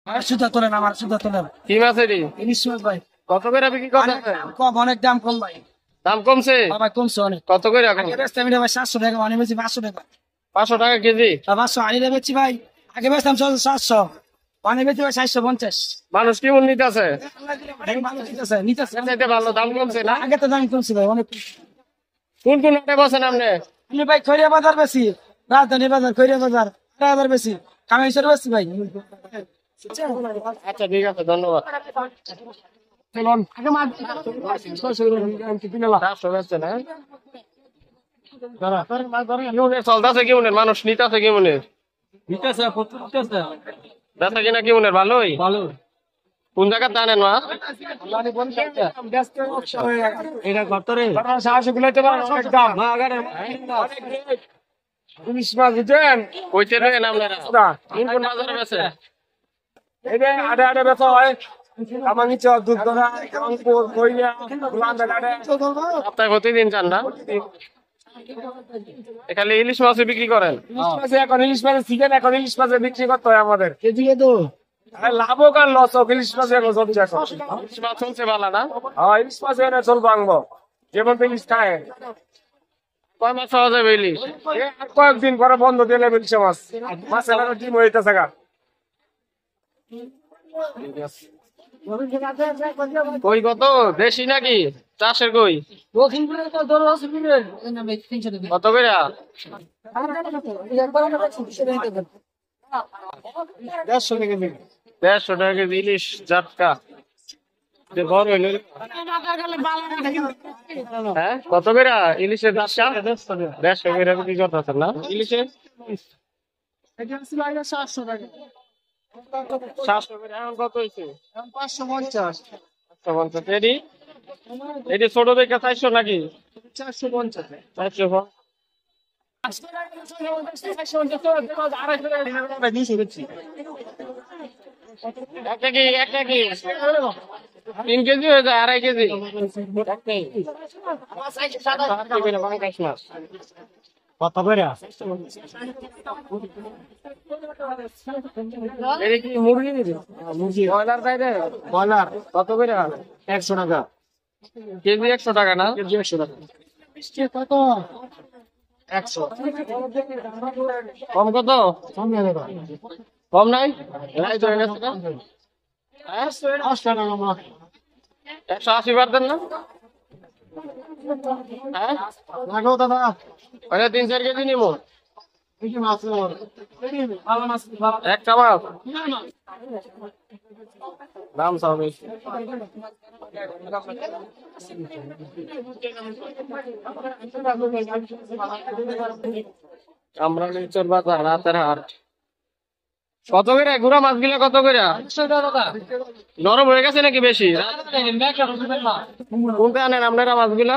আর সুতা তোলেন, আমার সুতা তোলেন। কি মাছ এটি? ইলিশ মাছ ভাই। কত করে বিক্রি করতেছে? কম, অনেক দাম কম ভাই। দাম কমছে? ভাই কমছে অনেক। কত করে এখন? আগে বেচতাম এটা ভাই 700 টাকা, অনেক বেশি 500 টাকা। 500 টাকা কেজি? 500 আনিলে বেচছি ভাই। আগে বেচতাম 700, অনেক বেশি ভাই 450। মানুষ কেমন নিতেছে? ভালো নিতেছে, নিতেছে। এটা ভালো, দাম কমছে না? আগে তো দাম কমছে ভাই অনেক। কোন কোন হাটে বসেন আপনি? আমি ভাই খৈরিয়া বাজার বেশি, রাজধানী বাজার, খৈরিয়া বাজার, বাজার বেশি, কামাইছর বেশি ভাই। আচ্ছা ঠিক আছে, ধন্যবাদ। চলুন আগে মাছ 400 বেচছেন, হ্যাঁ? কেমনের চলতেছে, কেমনের মানুষ নিতেছে, কেমনের নিতেছে, প্রচুর নিতেছে। বেচা কিনা কেমনের? ভালোই? ভালো। কোন জায়গার জানেন মাছ? এটা কতরে? 700 গুলাইতে পারেন, অনেক দাম। ইলিশ মাছ বুঝছেন? কইতে রয়েন আপনারা? কোন কোন বাজারে বেচে? এটা আড়ে আড়ে বেচা হয়। আমার নিচে দুধ ধরা, রংপুর, খৈরিয়া, গোলামবাড়ি। সপ্তাহে প্রতিদিন চান না? এখানে ইলিশ মাছ বিক্রি করেন? ইলিশ মাছে এখন ইলিশ মাছের সিজন, এখন ইলিশ মাছে বিক্রি করতে হয় আমাদের। কেজিকে তো লাভ হোক আর লস হোক, ইলিশ মাছে এখন চলছে এখন। ইলিশ মাছ চলছে ভালো না? হ্যাঁ, ইলিশ মাছে এনে চলবো আনবো, যেমন ইলিশ খায়। কয় মাছ পাওয়া যাবে ইলিশ? আর কয়েকদিন পরে বন্ধ দিলে ইলিশ মাছ, মাছের আরো ডিম হইতেছে গা। কই কত? দেশি নাকি চাষের কই? কত করে? 150 টাকা কেজি ইলিশ জাটকা। বড় হইল। হ্যাঁ, কত করে ইলিশের জাটকা? 150 করে বিক্রি করতেছেন না ইলিশের? 700 করে। এখন কত হয়েছে? 550। 550। এটি ছোট দেখে 400 নাকি? 450। 400। একটা কি 3 কেজি হয়ে যায়, 2.5 কেজি পাঙ্গাস মাছ। কত করে? এটা কি মুরগি নিবি? মুরগি ব্রয়লার তাই রে? বয়লার কত করে? 100 টাকা কেজি 100 টাকা না? কেজি। 100 টাকা কত? 100। কম কত? কম না দাদা, কম নাই? নাই তো এনেছে না? হ্যাঁ, 8 টাকা আমরা 180 পারতেন না? হ্যাঁ, লাগো দাদা। ওটা 3-4 কেজি নিবো। এই যে মাছ ভালো মাছ। একটা মাছ দাম চাও বেশি। আমরা নিচর বাজার, রাতের হাট। কত করে গুড়া মাছ গুলা? কত করে? নরম হয়ে গেছে নাকি বেশি? কোনটা আনেন আপনারা মাছগুলা?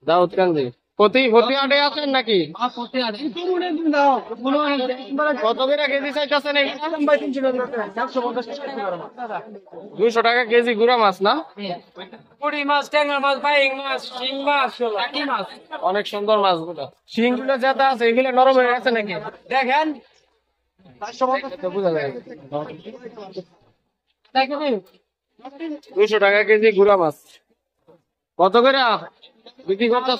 দাউদকান্দি। প্রতি হাটে আছেন নাকি? কত করে কেজি চাইতেছেন? 200 টাকা কেজি গুড়া মাছ না? পুঁটি মাছ, ট্যাংরা মাছ, বাইং মাছ, শিং মাছ, টাকি মাছ। অনেক সুন্দর মাছগুলো। শিংগুলো যেটা আছে এগুলো নরম হয়ে গেছে নাকি? দেখেন তো বোঝা যায়। 200 টাকা কেজি গুড়া মাছ। কত করে বিক্রি করতে?